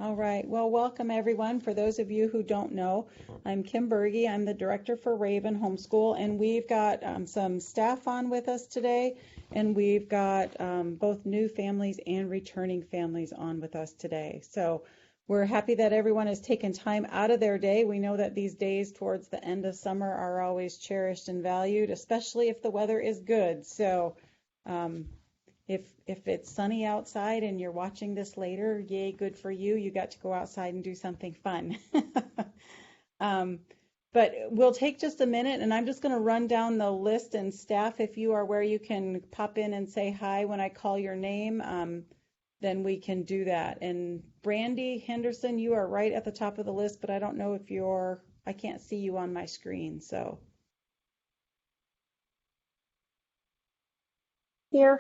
All right. Well, welcome everyone. For those of you who don't know, I'm Kim Bergey. I'm the director for Raven Homeschool, and we've got some staff on with us today, and we've got both new families and returning families on with us today. So we're happy that everyone has taken time out of their day. We know that these days towards the end of summer are always cherished and valued, especially if the weather is good. So if it's sunny outside and you're watching this later, yay, good for you. You got to go outside and do something fun. But we'll take just a minute, and I'm just going to run down the list, and staff, if you are where you can pop in and say hi when I call your name, then we can do that. And Brandy Henderson, you are right at the top of the list, but I don't know if I can't see you on my screen, so. Here.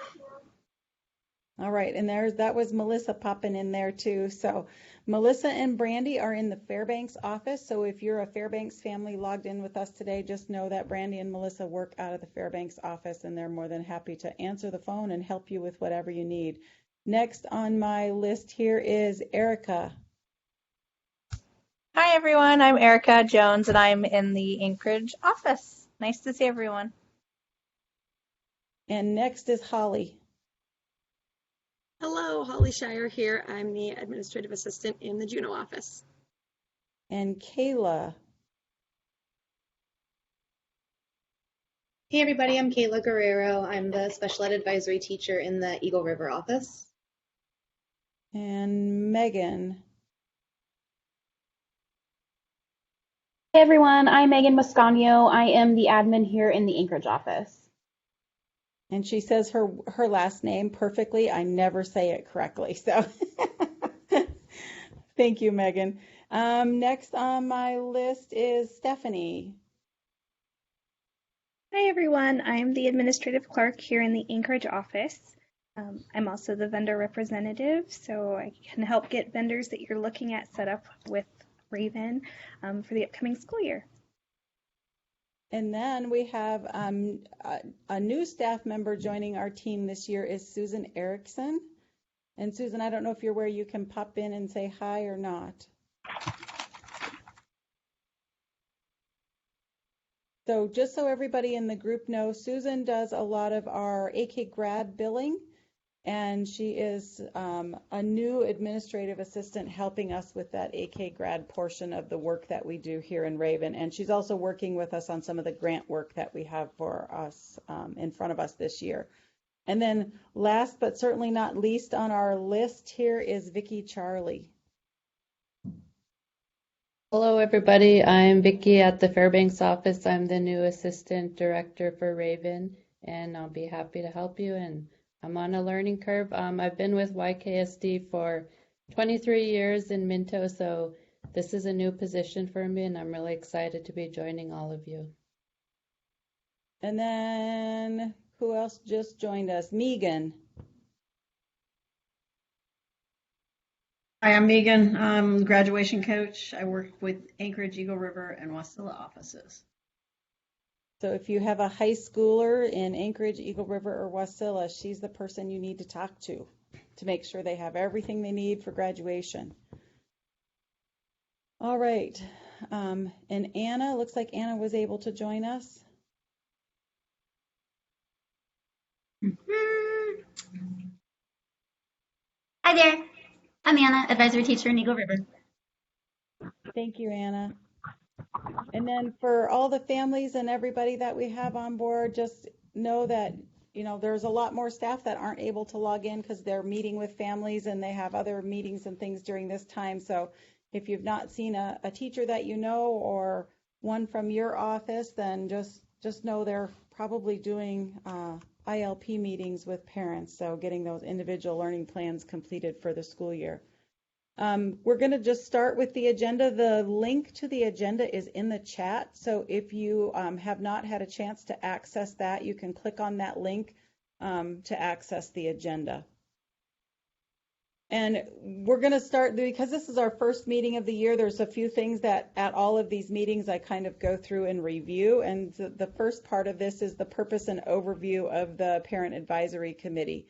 All right, and that was Melissa popping in there too. So Melissa and Brandy are in the Fairbanks office. So if you're a Fairbanks family logged in with us today, just know that Brandy and Melissa work out of the Fairbanks office, and they're more than happy to answer the phone and help you with whatever you need. Next on my list here is Erica. Hi everyone, I'm Erica Jones and I'm in the Anchorage office. Nice to see everyone. And next is Holly. Hello, Holly Shire here. I'm the administrative assistant in the Juneau office. And Kayla. Hey everybody, I'm Kayla Guerrero. I'm the special ed advisory teacher in the Eagle River office. And Megan. Hey everyone, I'm Megan Moscagno. I am the admin here in the Anchorage office. And she says her last name perfectly. I never say it correctly. So thank you, Megan. Next on my list is Stephanie. Hi everyone, I'm the administrative clerk here in the Anchorage office. I'm also the vendor representative, so I can help get vendors that you're looking at set up with Raven for the upcoming school year. And then we have a new staff member joining our team this year is Susan Erickson. And Susan, I don't know if you're where you can pop in and say hi or not. So just so everybody in the group knows, Susan does a lot of our AK grad billing, and she is a new administrative assistant helping us with that AK grad portion of the work that we do here in Raven. And she's also working with us on some of the grant work that we have for us in front of us this year. And then last but certainly not least on our list here is Vicki Charlie. Hello everybody, I'm Vicki at the Fairbanks office. I'm the new assistant director for Raven, and I'll be happy to help you. And I'm on a learning curve. I've been with YKSD for 23 years in Minto, so this is a new position for me, and I'm really excited to be joining all of you. And then who else just joined us? Megan. Hi, I'm Megan. I'm graduation coach. I work with Anchorage, Eagle River, and Wasilla offices. So if you have a high schooler in Anchorage, Eagle River, or Wasilla, she's the person you need to talk to make sure they have everything they need for graduation. All right. And Anna, looks like Anna was able to join us. Hi there. I'm Anna, advisory teacher in Eagle River. Thank you, Anna. And then for all the families and everybody that we have on board, just know that, you know, there's a lot more staff that aren't able to log in because they're meeting with families and they have other meetings and things during this time. So if you've not seen a teacher that you know or one from your office, then just know they're probably doing ILP meetings with parents, so getting those individual learning plans completed for the school year. We're going to just start with the agenda. The link to the agenda is in the chat, so if you have not had a chance to access that, you can click on that link to access the agenda. And we're going to start, because this is our first meeting of the year, there's a few things that at all of these meetings I kind of go through and review. And the first part of this is the purpose and overview of the Parent Advisory Committee.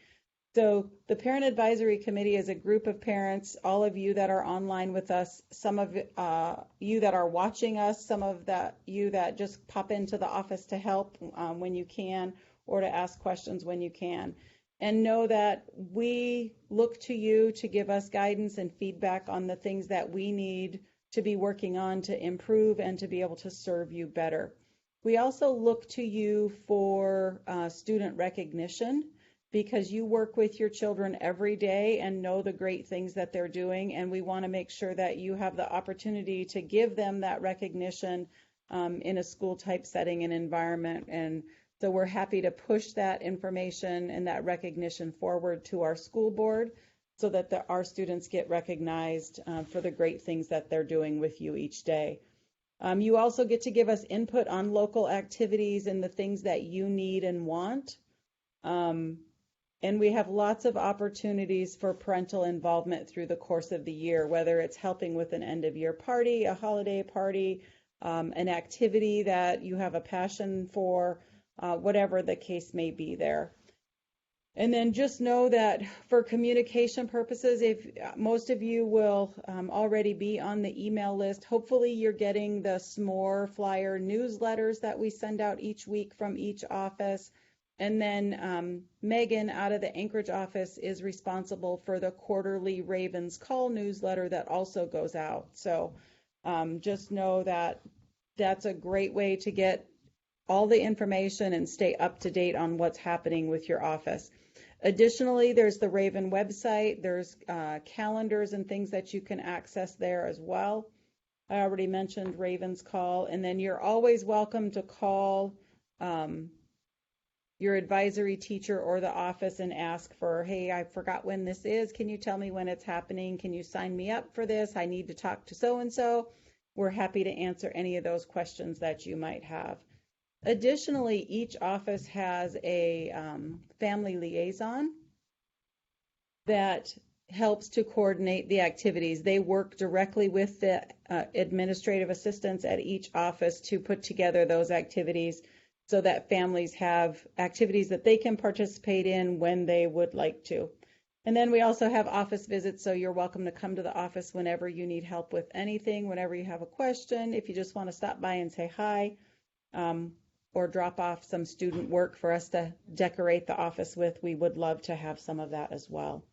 So the Parent Advisory Committee is a group of parents, all of you that are online with us, some of you that are watching us, some of you that just pop into the office to help when you can, or to ask questions when you can. And know that we look to you to give us guidance and feedback on the things that we need to be working on to improve and to be able to serve you better. We also look to you for student recognition, because you work with your children every day and know the great things that they're doing, and we want to make sure that you have the opportunity to give them that recognition in a school type setting and environment. And so we're happy to push that information and that recognition forward to our school board so that our students get recognized for the great things that they're doing with you each day. You also get to give us input on local activities and the things that you need and want. And we have lots of opportunities for parental involvement through the course of the year, whether it's helping with an end of year party, a holiday party, an activity that you have a passion for, whatever the case may be there. And then just know that for communication purposes, if most of you will already be on the email list, hopefully you're getting the SMORE flyer newsletters that we send out each week from each office. And then Megan out of the Anchorage office is responsible for the quarterly Ravens Call newsletter that also goes out. So just know that that's a great way to get all the information and stay up to date on what's happening with your office. Additionally, there's the Raven website. There's calendars and things that you can access there as well. I already mentioned Ravens Call. And then you're always welcome to call your advisory teacher or the office and ask for, hey, I forgot when this is. Can you tell me when it's happening? Can you sign me up for this? I need to talk to so-and-so. We're happy to answer any of those questions that you might have. Additionally, each office has a family liaison that helps to coordinate the activities. They work directly with the administrative assistants at each office to put together those activities so that families have activities that they can participate in when they would like to. And then we also have office visits, so you're welcome to come to the office whenever you need help with anything, whenever you have a question, if you just want to stop by and say hi, or drop off some student work for us to decorate the office with, we would love to have some of that as well.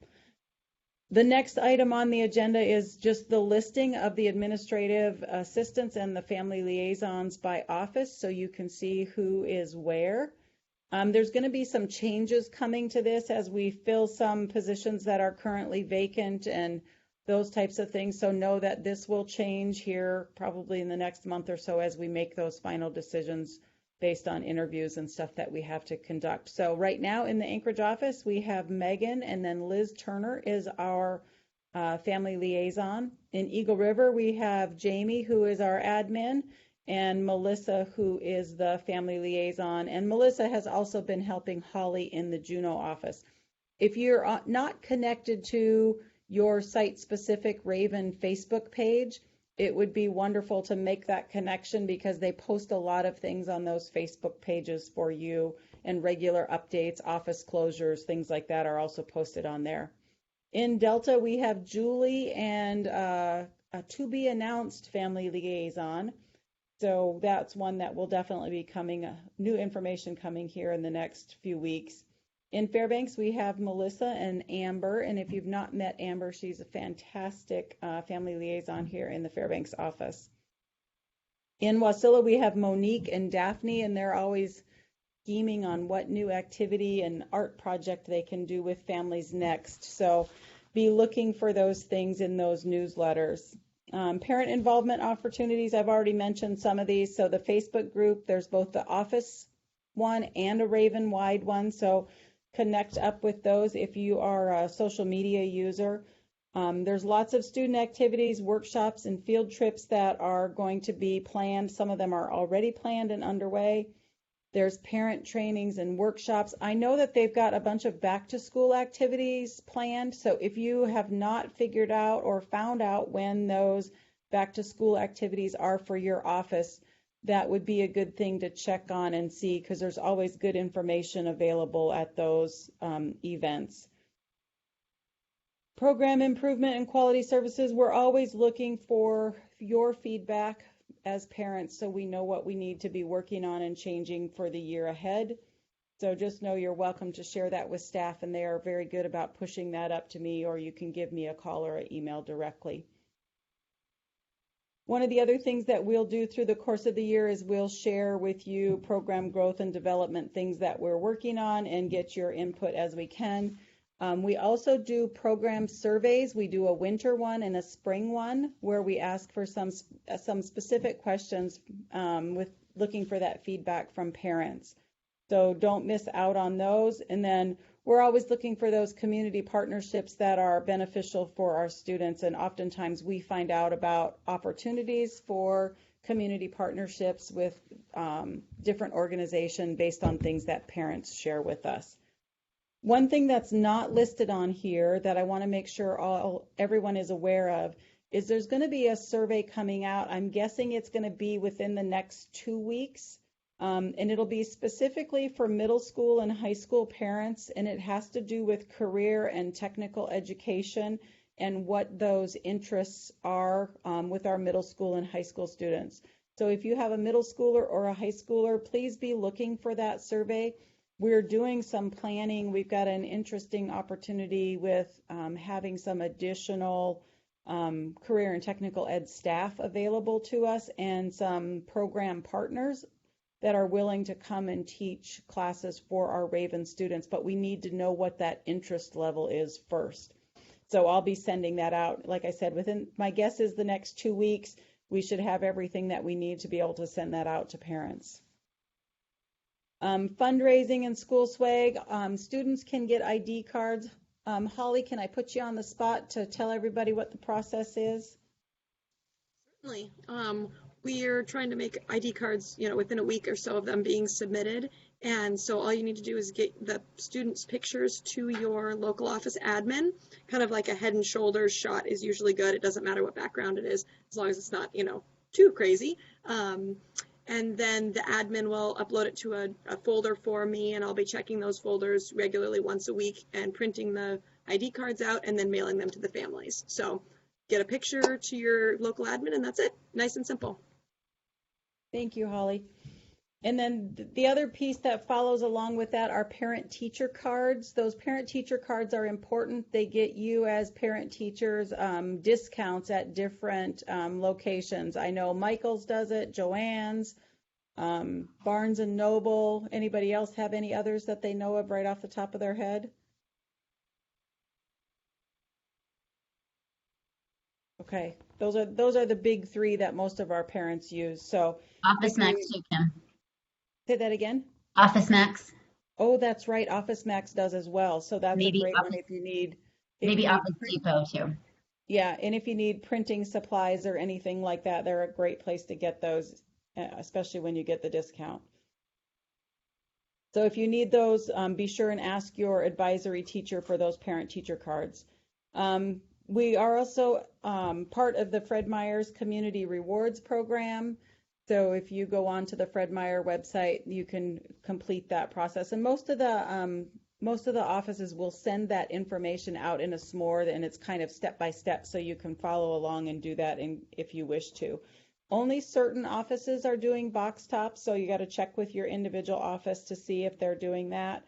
The next item on the agenda is just the listing of the administrative assistants and the family liaisons by office, so you can see who is where. There's going to be some changes coming to this as we fill some positions that are currently vacant and those types of things. So know that this will change here probably in the next month or so as we make those final decisions based on interviews and stuff that we have to conduct. So right now in the Anchorage office, we have Megan, and then Liz Turner is our family liaison. In Eagle River, we have Jamie, who is our admin, and Melissa, who is the family liaison. And Melissa has also been helping Holly in the Juneau office. If you're not connected to your site-specific Raven Facebook page, it would be wonderful to make that connection because they post a lot of things on those Facebook pages for you, and regular updates, office closures, things like that are also posted on there. In Delta, we have Julie and a to-be-announced family liaison. So that's one that will definitely be coming, new information coming here in the next few weeks. In Fairbanks, we have Melissa and Amber, and if you've not met Amber, she's a fantastic family liaison here in the Fairbanks office. In Wasilla, we have Monique and Daphne, and they're always scheming on what new activity and art project they can do with families next. So be looking for those things in those newsletters. Parent involvement opportunities, I've already mentioned some of these. So the Facebook group, there's both the office one and a Raven-wide one. So connect up with those if you are a social media user. There's lots of student activities, workshops, and field trips that are going to be planned. Some of them are already planned and underway. There's parent trainings and workshops. I know that they've got a bunch of back-to-school activities planned, so if you have not figured out or found out when those back-to-school activities are for your office, that would be a good thing to check on and see, because there's always good information available at those events. Program improvement and quality services, we're always looking for your feedback as parents so we know what we need to be working on and changing for the year ahead. So just know you're welcome to share that with staff, and they are very good about pushing that up to me, or you can give me a call or an email directly. One of the other things that we'll do through the course of the year is we'll share with you program growth and development things that we're working on and get your input as we can. We also do program surveys. We do a winter one and a spring one where we ask for some specific questions with looking for that feedback from parents. So don't miss out on those. And then we're always looking for those community partnerships that are beneficial for our students. And oftentimes we find out about opportunities for community partnerships with different organizations based on things that parents share with us. One thing that's not listed on here that I want to make sure everyone is aware of is there's going to be a survey coming out. I'm guessing it's going to be within the next 2 weeks. And it'll be specifically for middle school and high school parents, and it has to do with career and technical education and what those interests are with our middle school and high school students. So if you have a middle schooler or a high schooler, please be looking for that survey. We're doing some planning. We've got an interesting opportunity with having some additional career and technical ed staff available to us and some program partners that are willing to come and teach classes for our Raven students, but we need to know what that interest level is first. So I'll be sending that out. Like I said, my guess is the next 2 weeks, we should have everything that we need to be able to send that out to parents. Fundraising and school swag, students can get ID cards. Holly, can I put you on the spot to tell everybody what the process is? Certainly. We're trying to make ID cards, within a week or so of them being submitted. And so all you need to do is get the students' pictures to your local office admin. Kind of like a head and shoulders shot is usually good. It doesn't matter what background it is, as long as it's not, too crazy. And then the admin will upload it to a folder for me, and I'll be checking those folders regularly once a week and printing the ID cards out and then mailing them to the families. So get a picture to your local admin, and that's it. Nice and simple. Thank you, Holly. And then the other piece that follows along with that are parent-teacher cards. Those parent-teacher cards are important. They get you as parent-teachers discounts at different locations. I know Michael's does it, Joanne's, Barnes & Noble. Anybody else have any others that they know of right off the top of their head? Okay, those are the big three that most of our parents use. So Office Max too, Kim. Say that again. Office Max. Oh, that's right. Office Max does as well. So that's Maybe a great Office, one if you need. Maybe Office Depot too. Yeah, and if you need printing supplies or anything like that, they're a great place to get those, especially when you get the discount. So if you need those, be sure and ask your advisory teacher for those parent-teacher cards. We are also part of the Fred Meyer's Community Rewards Program. So if you go on to the Fred Meyer website, you can complete that process. And most of the offices will send that information out in a SMORD, and it's kind of step by step, so you can follow along and do that if you wish to. Only certain offices are doing box tops, so you got to check with your individual office to see if they're doing that.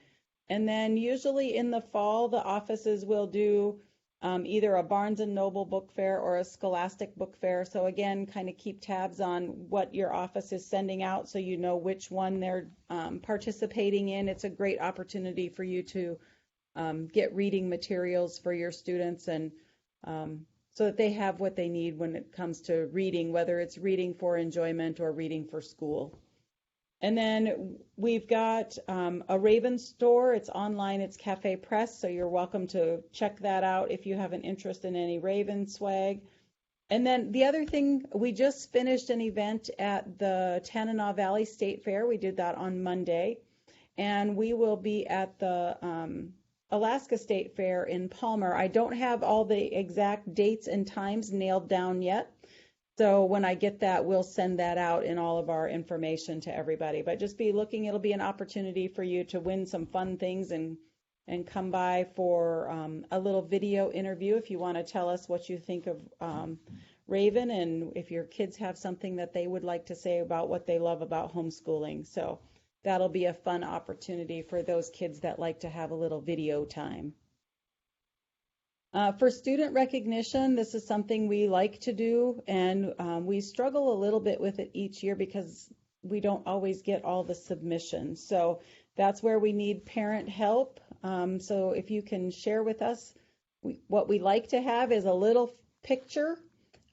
And then usually in the fall, the offices will do either a Barnes & Noble book fair or a Scholastic book fair. So again, kind of keep tabs on what your office is sending out so you know which one they're participating in. It's a great opportunity for you to get reading materials for your students and so that they have what they need when it comes to reading, whether it's reading for enjoyment or reading for school. And then we've got a Raven store. It's online. It's Cafe Press, so you're welcome to check that out if you have an interest in any Raven swag. And then the other thing, we just finished an event at the Tanana Valley State Fair. We did that on Monday. And we will be at the Alaska State Fair in Palmer. I don't have all the exact dates and times nailed down yet. So when I get that, we'll send that out in all of our information to everybody. But just be looking, it'll be an opportunity for you to win some fun things and and come by for a little video interview if you want to tell us what you think of Raven, and if your kids have something that they would like to say about what they love about homeschooling. So that'll be a fun opportunity for those kids that like to have a little video time. For student recognition, this is something we like to do, and we struggle a little bit with it each year because we don't always get all the submissions. So that's where we need parent help. So if you can share with us, what we like to have is a little picture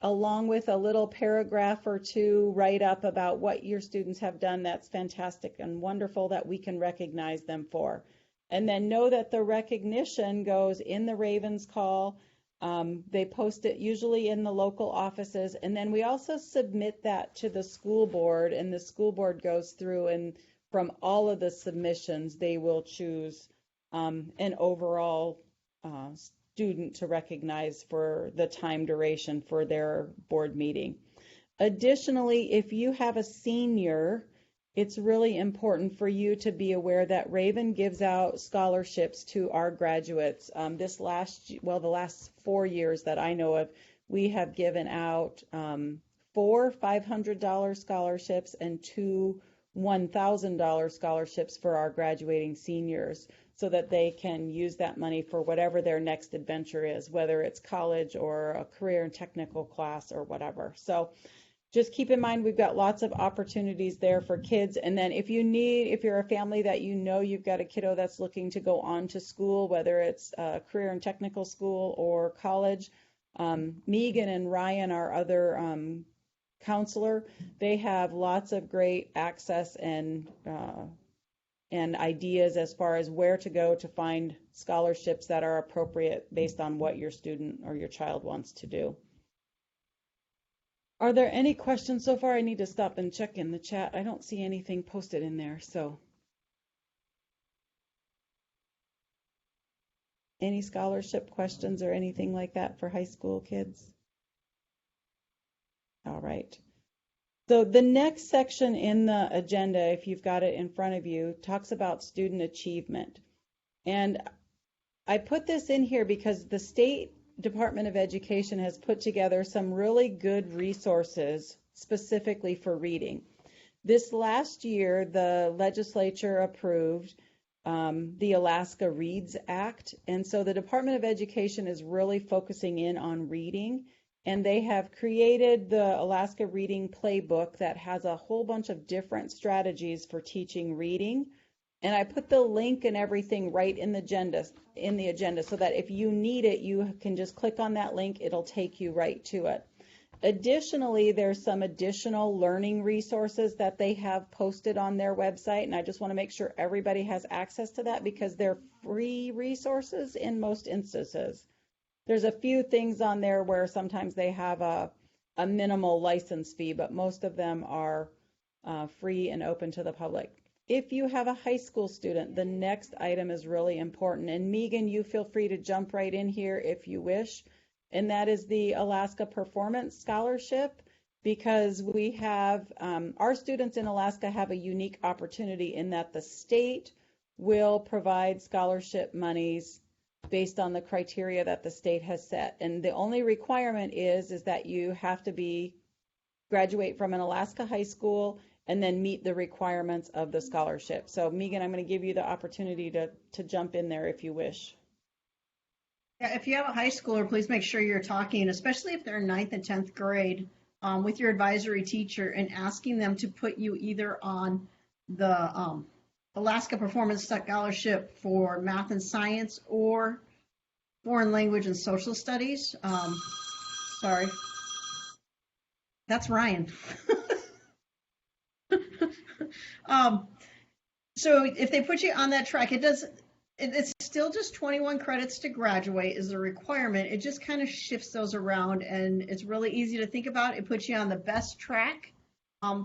along with a little paragraph or two write up about what your students have done that's fantastic and wonderful that we can recognize them for. And then know that the recognition goes in the Ravens call. They post it usually in the local offices, and then we also submit that to the school board, and the school board goes through, and from all of the submissions they will choose an overall student to recognize for the time duration for their board meeting. Additionally, if you have a senior, it's really important for you to be aware that Raven gives out scholarships to our graduates. The last 4 years that I know of, we have given out 4 $500 scholarships and 2 $1,000 scholarships for our graduating seniors, so that they can use that money for whatever their next adventure is, whether it's college or a career and technical class or whatever. So just keep in mind, we've got lots of opportunities there for kids. And then if you're a family that you know you've got a kiddo that's looking to go on to school, whether it's a career and technical school or college, Megan and Ryan, our other counselor, they have lots of great access and ideas as far as where to go to find scholarships that are appropriate based on what your student or your child wants to do. Are there any questions so far? I need to stop and check in the chat. I don't see anything posted in there, so. Any scholarship questions or anything like that for high school kids? All right. So the next section in the agenda, if you've got it in front of you, talks about student achievement. And I put this in here because the State Department of Education has put together some really good resources specifically for reading. This last year, the legislature approved the Alaska Reads Act, and so the Department of Education is really focusing in on reading, and they have created the Alaska Reading Playbook that has a whole bunch of different strategies for teaching reading. And I put the link and everything right in the agenda so that if you need it, you can just click on that link. It'll take you right to it. Additionally, there's some additional learning resources that they have posted on their website, and I just want to make sure everybody has access to that because they're free resources in most instances. There's a few things on there where sometimes they have a minimal license fee, but most of them are free and open to the public. If you have a high school student, the next item is really important. And Megan, you feel free to jump right in here if you wish. And that is the Alaska Performance Scholarship, because we have, our students in Alaska have a unique opportunity in that the state will provide scholarship monies based on the criteria that the state has set. And the only requirement is that you have to graduate from an Alaska high school and then meet the requirements of the scholarship. So Megan, I'm going to give you the opportunity to jump in there if you wish. Yeah, if you have a high schooler, please make sure you're talking, especially if they're in 9th and 10th grade, with your advisory teacher and asking them to put you either on the Alaska Performance Scholarship for math and science or foreign language and social studies. Sorry. That's Ryan. So if they put you on that track, it's still just 21 credits to graduate is the requirement. It just kind of shifts those around, and it's really easy to think about. It puts you on the best track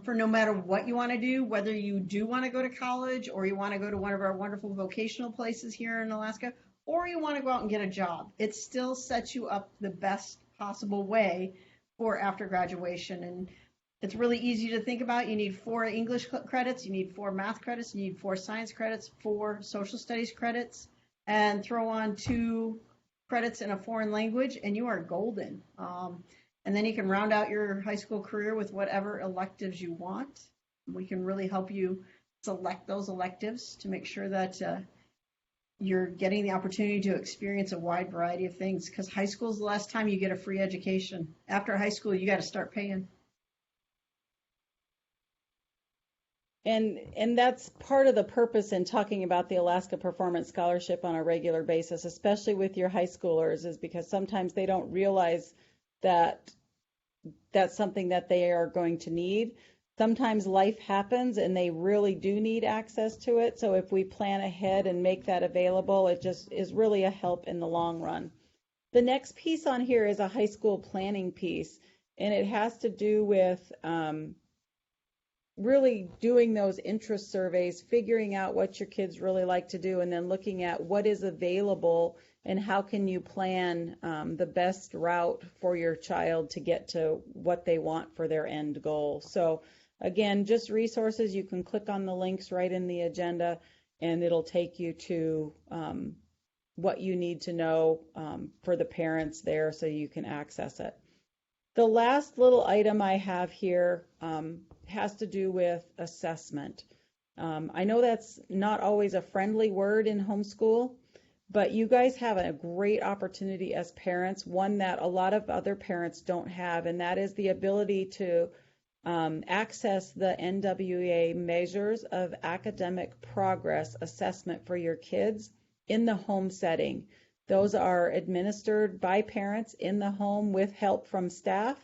for no matter what you want to do, whether you do want to go to college or you want to go to one of our wonderful vocational places here in Alaska, or you want to go out and get a job. It still sets you up the best possible way for after graduation. And it's really easy to think about. You need 4 English credits, you need 4 math credits, you need 4 science credits, 4 social studies credits, and throw on 2 credits in a foreign language, and you are golden. And then you can round out your high school career with whatever electives you want. We can really help you select those electives to make sure that you're getting the opportunity to experience a wide variety of things, because high school is the last time you get a free education. After high school, you got to start paying. And that's part of the purpose in talking about the Alaska Performance Scholarship on a regular basis, especially with your high schoolers, is because sometimes they don't realize that that's something that they are going to need. Sometimes life happens and they really do need access to it. So if we plan ahead and make that available, it just is really a help in the long run. The next piece on here is a high school planning piece, and it has to do with really doing those interest surveys, figuring out what your kids really like to do, and then looking at what is available and how can you plan the best route for your child to get to what they want for their end goal. So again, just resources. You can click on the links right in the agenda and it'll take you to what you need to know for the parents there so you can access it. The last little item I have here has to do with assessment. I know that's not always a friendly word in homeschool, but you guys have a great opportunity as parents, one that a lot of other parents don't have, and that is the ability to access the NWEA measures of academic progress assessment for your kids in the home setting. Those are administered by parents in the home with help from staff,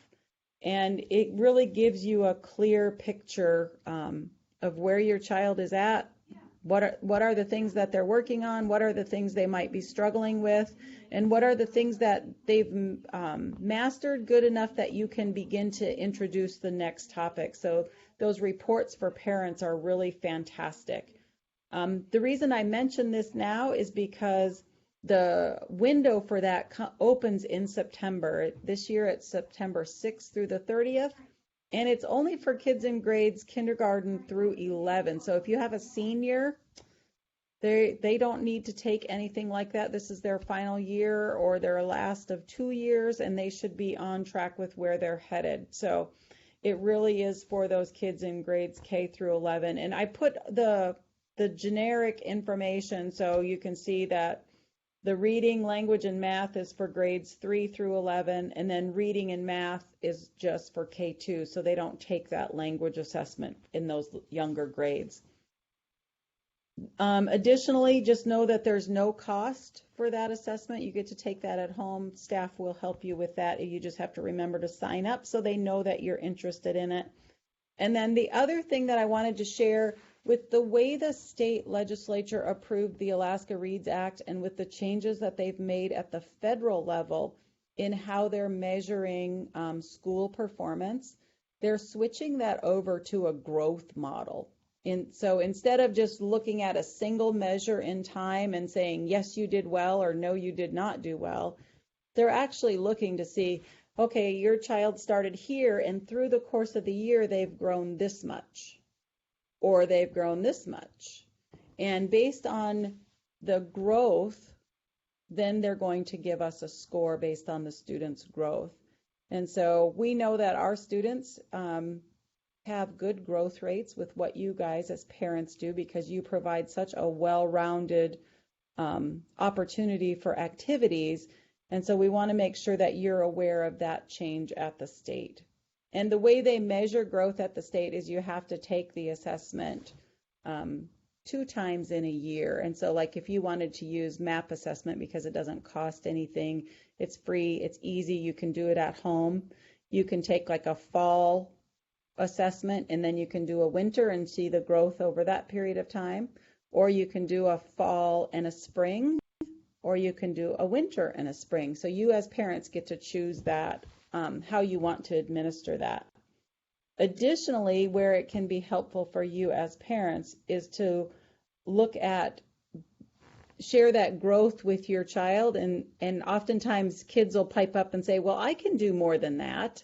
and it really gives you a clear picture of where your child is at. What are the things that they're working on? What are the things they might be struggling with? And what are the things that they've mastered good enough that you can begin to introduce the next topic? So those reports for parents are really fantastic. The reason I mention this now is because the window for that opens in September. This year it's September 6th through the 30th. And it's only for kids in grades kindergarten through 11. So if you have a senior, they don't need to take anything like that. This is their final year or their last of 2 years, and they should be on track with where they're headed. So it really is for those kids in grades K through 11. And I put the generic information so you can see that the reading, language, and math is for grades 3 through 11, and then reading and math is just for K2, so they don't take that language assessment in those younger grades. Additionally, just know that there's no cost for that assessment. You get to take that at home. Staff will help you with that. You just have to remember to sign up so they know that you're interested in it. And then the other thing that I wanted to share, with the way the state legislature approved the Alaska Reads Act and with the changes that they've made at the federal level in how they're measuring school performance, they're switching that over to a growth model. So instead of just looking at a single measure in time and saying, yes, you did well, or no, you did not do well, they're actually looking to see, okay, your child started here, and through the course of the year, they've grown this much, or they've grown this much. And based on the growth, then they're going to give us a score based on the student's growth. And so we know that our students have good growth rates with what you guys as parents do, because you provide such a well-rounded opportunity for activities. And so we want to make sure that you're aware of that change at the state. And the way they measure growth at the state is you have to take the assessment 2 times in a year. And so like if you wanted to use MAP assessment, because it doesn't cost anything, it's free, it's easy, you can do it at home. You can take like a fall assessment, and then you can do a winter and see the growth over that period of time. Or you can do a fall and a spring, or you can do a winter and a spring. So you as parents get to choose that, how you want to administer that. Additionally, where it can be helpful for you as parents is to look at, share that growth with your child, and oftentimes kids will pipe up and say, well, I can do more than that.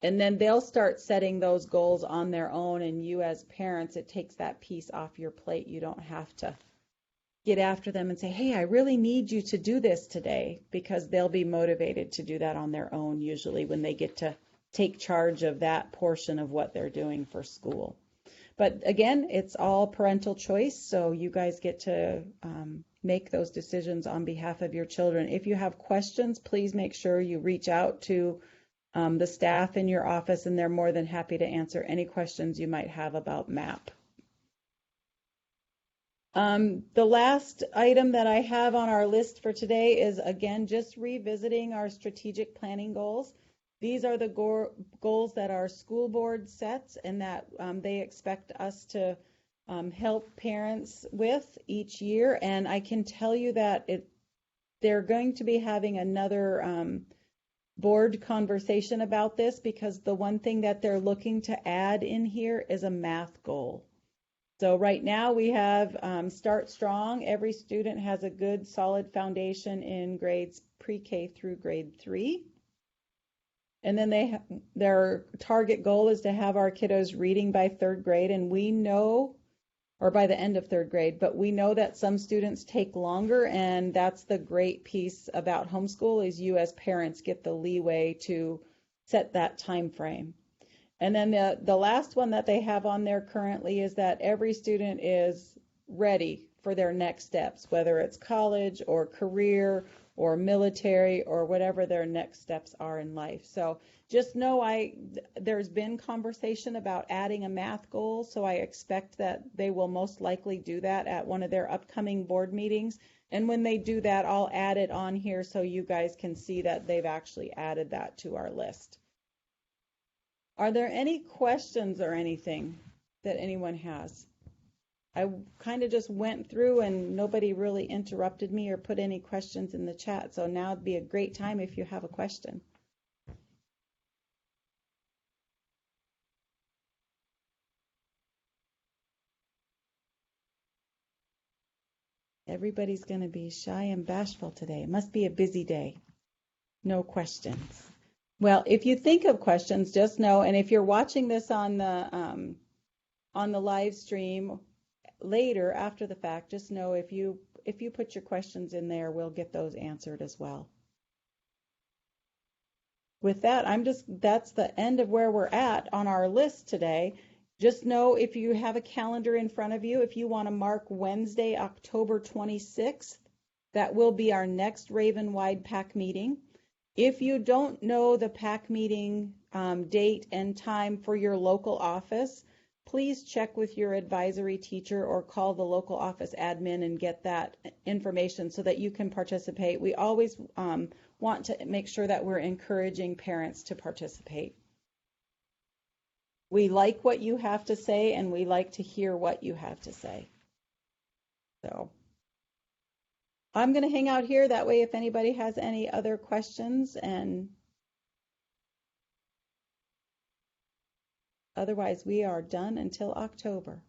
And then they'll start setting those goals on their own, and you as parents, it takes that piece off your plate. You don't have to get after them and say, hey, I really need you to do this today, because they'll be motivated to do that on their own usually when they get to take charge of that portion of what they're doing for school. But again, it's all parental choice, so you guys get to make those decisions on behalf of your children. If you have questions, please make sure you reach out to the staff in your office, and they're more than happy to answer any questions you might have about MAP. The last item that I have on our list for today is, again, just revisiting our strategic planning goals. These are the goals that our school board sets and that they expect us to help parents with each year. And I can tell you that they're going to be having another board conversation about this, because the one thing that they're looking to add in here is a math goal. So right now we have Start Strong. Every student has a good solid foundation in grades pre-K through grade 3. And then their target goal is to have our kiddos reading by 3rd grade, and we know, or by the end of 3rd grade, but we know that some students take longer, and that's the great piece about homeschool, is you as parents get the leeway to set that time frame. And then the last one that they have on there currently is that every student is ready for their next steps, whether it's college or career or military or whatever their next steps are in life. So just know there's been conversation about adding a math goal, so I expect that they will most likely do that at one of their upcoming board meetings. And when they do that, I'll add it on here so you guys can see that they've actually added that to our list. Are there any questions or anything that anyone has? I kind of just went through and nobody really interrupted me or put any questions in the chat. So now would be a great time if you have a question. Everybody's going to be shy and bashful today. It must be a busy day. No questions. Well, if you think of questions, just know, and if you're watching this on the live stream later after the fact, just know if you put your questions in there, we'll get those answered as well. With that, that's the end of where we're at on our list today. Just know, if you have a calendar in front of you, if you want to mark Wednesday, October 26th, that will be our next Raven-wide PAC meeting. If you don't know the PAC meeting date and time for your local office, please check with your advisory teacher or call the local office admin and get that information so that you can participate. We always want to make sure that we're encouraging parents to participate. We like what you have to say, and we like to hear what you have to say. So I'm going to hang out here. That way, if anybody has any other questions, and otherwise we are done until October.